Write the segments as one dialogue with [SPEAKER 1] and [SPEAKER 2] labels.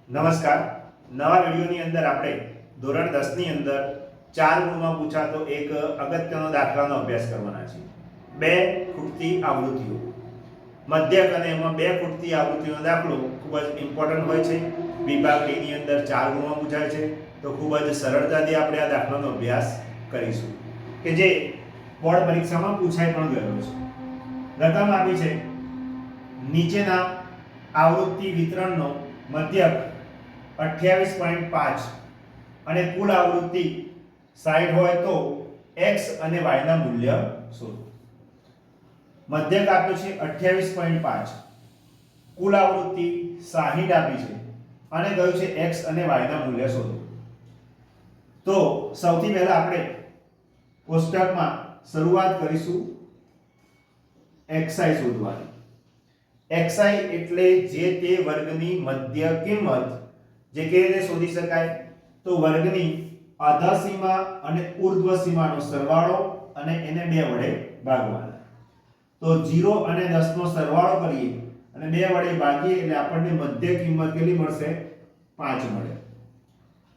[SPEAKER 1] નમસ્કાર. નવા વિડિયોની અંદર આપણે ધોરણ 10 ની અંદર 4 ગુણમાં પૂછાતો એક અગત્યનો દાખલાનો અભ્યાસ કરવાના છે. બે ખૂટતી આવૃત્તિઓ. મધ્યક અને એમાં બે ખૂટતી આવૃત્તિનો દાખલો ખૂબ જ ઇમ્પોર્ટન્ટ હોય છે. વિભાગ A ની અંદર 4 ગુણમાં પૂછાય છે. તો ખૂબ જ સરળતાથી આપણે આ દાખલાનો અભ્યાસ કરીશું કે જે બોર્ડ પરીક્ષામાં પૂછાઈ પણ ગયો છે. રકમ આપી છે નીચેના આવૃત્તિ વિતરણનો મધ્યક 28.5 અને કુલ આવૃત્તિ 60 હોય તો x અને y ના મૂલ્ય શોધો. મધ્યક આપ્યું છે 28.5, કુલ આવૃત્તિ 60 આપી છે અને કહ્યું છે x અને y ના મૂલ્ય શોધો. તો સૌથી પહેલા આપણે કોષ્ટકમાં શરૂઆત કરીશું xi શોધવાની. xi એટલે જે તે વર્ગની મધ્ય કિંમત. જે કેવી રીતે શોધી શકાય? તો વર્ગની અધઃ સીમા અને ઉર્ધ્વ સીમાનો સરવાળો અને એને 2 વડે ભાગવાના. તો 0 અને 10 નો સરવાળો કરીએ અને 2 વડે ભાગીએ એટલે આપણને મધ્ય કિંમત કેટલી મળશે? 5 મળે.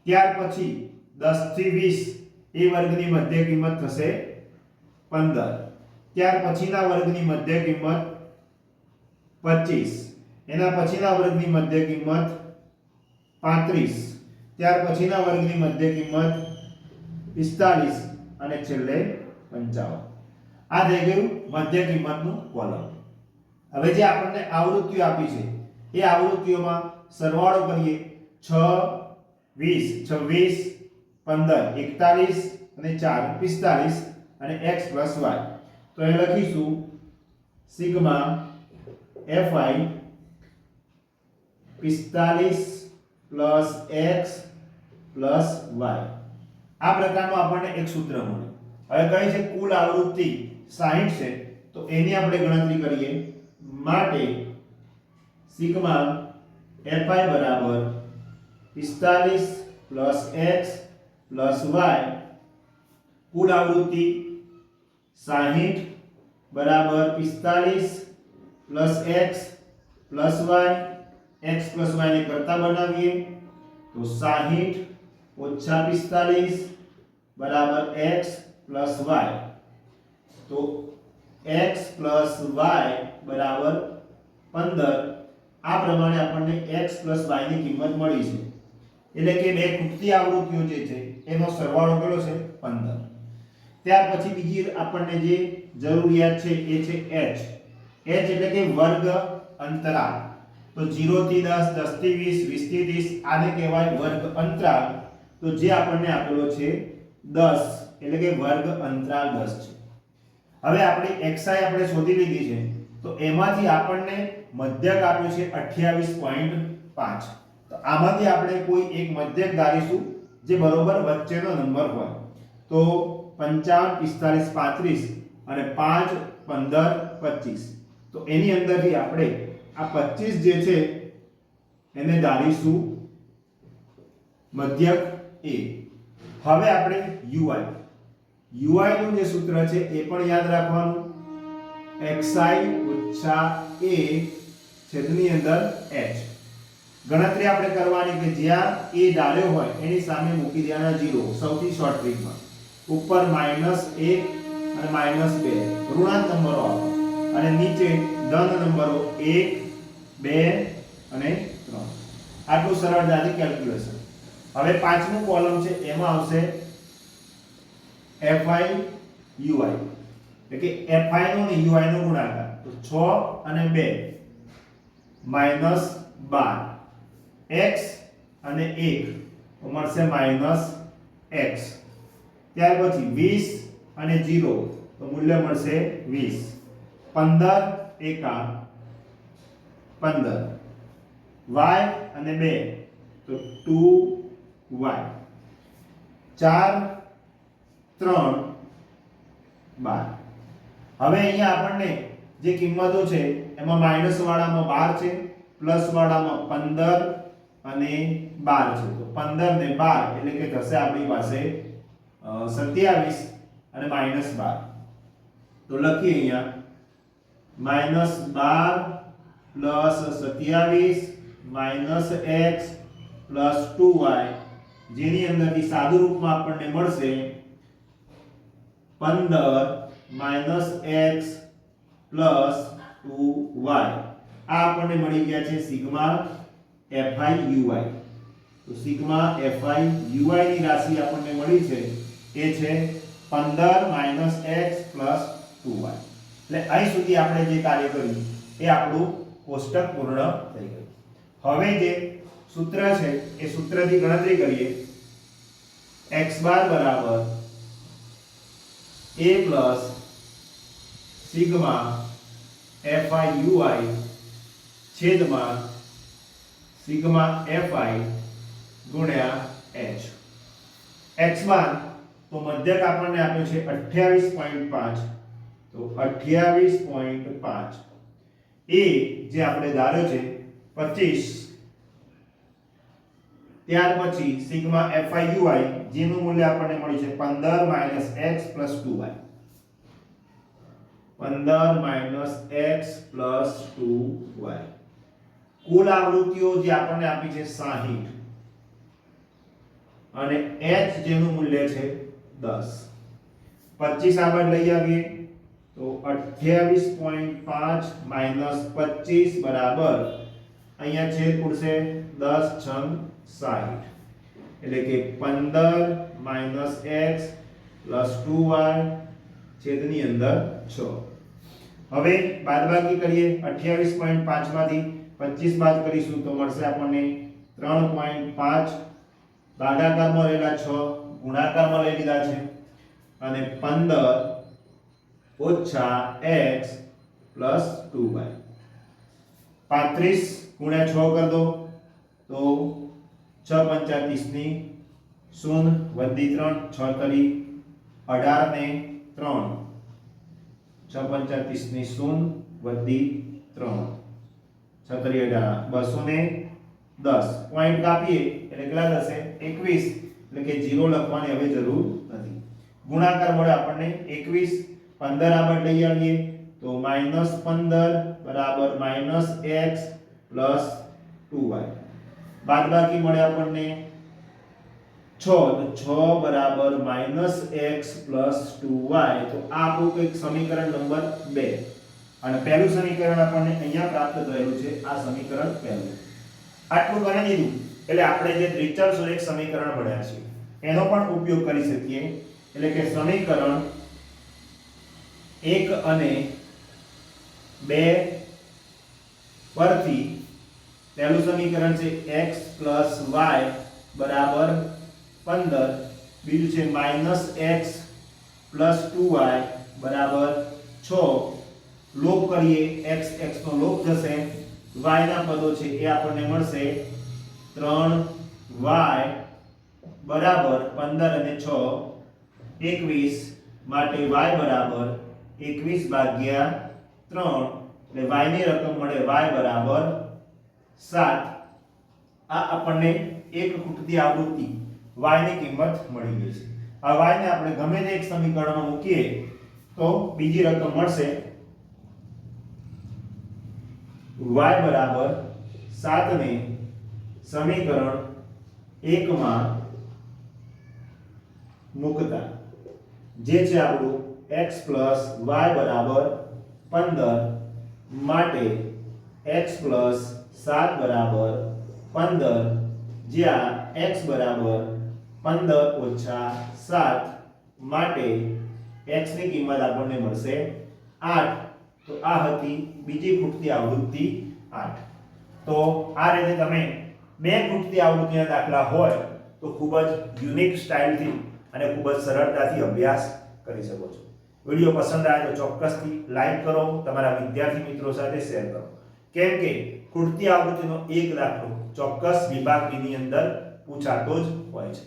[SPEAKER 1] ત્યાર પછી 10 થી 20 એ વર્ગની મધ્ય કિંમત થશે 15. ત્યાર પછીના વર્ગની મધ્ય કિંમત 25, એના પછીના વર્ગની મધ્ય કિંમત 35, ત્યાર પછીના વર્ગની મધ્ય કિંમત 45 અને છેલ્લે 55. આ થઈ ગયું મધ્ય કિંમતનું કોલમ. હવે જે આપણને આવૃત્તિઓ આપી છે એ આવૃત્તિઓમાં સરવાળો કરીએ 6 20 26 15 41 અને 4 45 અને x y. તો એ લખીશું sigma fi 45 plus x plus y. આ પ્રકારનું આપણને એક સૂત્ર મળ્યું. હવે કહે છે કુલ આવૃત્તિ 60 છે તો એની આપણે ગણતરી કરીએ. માટે સિગ્મા fi બરાબર 45 પ્લસ x પ્લસ y. કુલ આવૃત્તિ 60 બરાબર 45 plus x plus y. x plus y ને કરતા બનાવીએ તો 60 ઓછા 45 બરાબર x પ્લસ y. તો x પ્લસ y બરાબર 15. આ પ્રમાણે આપણને x પ્લસ y ની કિંમત મળી છે. એટલે કે બે ખૂટતી આવૃત્તિઓ જે છે એનો સરવાળો કેટલો છે? 15. ત્યાર પછી બીજી આપણને જે જરૂરિયાત છે એ છે h. h એટલે કે વર્ગ અંતરાલ. તો 0 થી 10, 10 થી 20, 20 થી 30 આને કહેવાય વર્ગ અંતરાલ. તો જે આપણને આપેલો છે 10 એટલે કે વર્ગ અંતરાલ 10 છે. હવે આપણે xi આપણે શોધી લીધી છે તો એમાંથી આપણને મધ્યક આપ્યું છે 28.5. તો આમાંથી આપણે કોઈ એક મધ્યક ધારીશું જે બરોબર વચ્ચેનો નંબર હોય. તો 55 45 35 અને 5 15 25. તો એની અંદરથી આપણે આ 25 જે છે એને ધારીશું મધ્યક a. હવે આપણે ui નું જે સૂત્ર છે એ પણ યાદ રાખવાનું. xi ઓછા a છેદની અંદર h. ગણતરી આપણે કરવાની કે જ્યાં a ધાર્યો હોય એની સામે મૂકી દેવાના 0. સૌથી શોર્ટ ટ્રીકમાં ઉપર -1 અને -2 ઋણાંક નંબરો આપો અને નીચે ધન નંબરો 1 2 અને 3. આટલું સરળતાથી કેલ્ક્યુલેશન. હવે પાંચમું કોલમ છે એમાં આવશે fi ui એટલે કે fi નો અને ui નો ગુણાકાર. તો 6 અને 2 -12 x અને 1 તો મળશે -x. ત્યાર પછી 20 અને 0 તો મૂલ્ય મળશે 20. 15 એકા 15. y અને 2 તો 2y. 4 3 12. હવે અહીંયા આપણને જે કિંમતો છે એમાં માઈનસ વાળામાં 12 છે, પ્લસ વાળામાં 15 અને 12 છે. તો 15 ને 12 એટલે કે થશે આપણી પાસે 27 અને -12. તો લખીએ અહીંયા -12 + 27 - x પ્લસ 2y જેની અંદરથી સાદુ રૂપમાં આપણને મળશે 15 માઇનસ x પ્લસ 2y. આ આપણને મળી ગયા છે સિગ્મા fi uy. તો સિગ્મા fi uy ની રાશિ આપણને મળી છે એ છે 15 માઇનસ x પ્લસ 2y. એટલે અહીં સુધી આપણે જે કાર્ય કર્યું એ આપણું કોષ્ટક પૂર્ણ થઈ ગયું. હવે જે સૂત્ર છે એ સૂત્રથી ગણતરી કરીએ. x બાર બરાબર a plus sigma fi uy છેદમાં સિગ્મા fi ગુણ્યા h. x બાર તો મધ્યક આપણને આપ્યો છે 28.5. તો 28.5 એ જે આપણે ધાર્યો છે 25. ત્યાર પછી સિગ્મા fi uy જેનું મૂલ્ય આપણને મળ્યું છે 15 minus x plus 2y. 15 minus x plus 2y. કુલ આવૃત્તિઓ જે આપણને આપી છે 60 અને h જેનું મૂલ્ય છે 10. 25 આગળ લઈ આવીએ તો 28.5 માઇનસ 25 બરાબર અહીંયા છેદ ઉડશે 10 6 60 એટલે કે 15 માઇનસ x પ્લસ 2y છેદની અંદર 6. હવે બાદબાકી કરીએ. 28.5 માંથી 25 બાદ કરીશું તો મળશે આપણને 3.5. ભાગાકારમાં રહેલા 6 ગુણાકારમાં લઈ લીધા છે અને 15 ઓછા x પ્લસ 2y. 35 ગુણ્યા 6 કરી દો તો 6 પંચા 30 ની 0 વધી 3 6 તરી 18 ને 3 6 પંચા 30 ની 0 વધી 3 6 તરી 18 210. પોઈન્ટ કાપીએ એટલે કેટલા થશે 21 એટલે કે 0 લખવાની હવે જરૂર નથી. ગુણાકાર મળે આપણને 21. 15 આગળ લઈ આવીએ તો -15 બરાબર -x પ્લસ 2y. બાદબાકી મળે આપણને 6 તો 6 બરાબર -x પ્લસ 2y. તો આ આપણું એક સમીકરણ નંબર 2 અને પહેલું સમીકરણ આપણને અહીંયા પ્રાપ્ત થયેલું છે. આ સમીકરણ પહેલું. આટલું કરી દીધું એટલે આપણે જે દ્વિચલ સુરેખ સમીકરણ ભણ્યા છે એનો પણ ઉપયોગ કરી શકીએ. એટલે કે સમીકરણ 1 અને 2 પરથી પહેલું સમીકરણ છે x y બરાબર 15. બીજું છે -x પ્લસ 2y બરાબર 6. લોપ કરીએ x x નો લોપ જશે. y ના પદો છે એ આપણને મળશે 3y બરાબર 15 અને 6 21 માટે y બરાબર 21 ભાગ્યા 3 એટલે y ની રકમ મળે y બરાબર 7. આ આપણને એક ખૂટતી આવૃત્તિ y ની કિંમત મળી ગઈ છે. આ y ને આપણે ગમે તે એક સમીકરણમાં મૂકીએ તો બીજી રકમ મળશે y બરાબર 7 ને સમીકરણ 1 માં મૂકતા જે છે આપણું x y બરાબર 15 માટે x 7 બરાબર 15 જ્યાં x બરાબર 15 ઓછા 7 માટે x ની કિંમત આપણને મળશે 8. તો આ હતી બીજી ખૂટતી આવૃત્તિ 8. તો આ રીતે તમે બે ખૂટતી આવૃત્તિના દાખલા હોય તો ખૂબ જ યુનિક સ્ટાઇલથી અને ખૂબ જ સરળતાથી અભ્યાસ કરી શકો છો. વિડિયો પસંદ આવે તો ચોક્કસથી લાઈક કરો, તમારા વિદ્યાર્થી મિત્રો સાથે શેર કરો. કેમ કે ખૂટતી આવૃત્તિનો એક દાખલો ચોક્કસ વિભાગ B ની અંદર પૂછાતો જ હોય છે.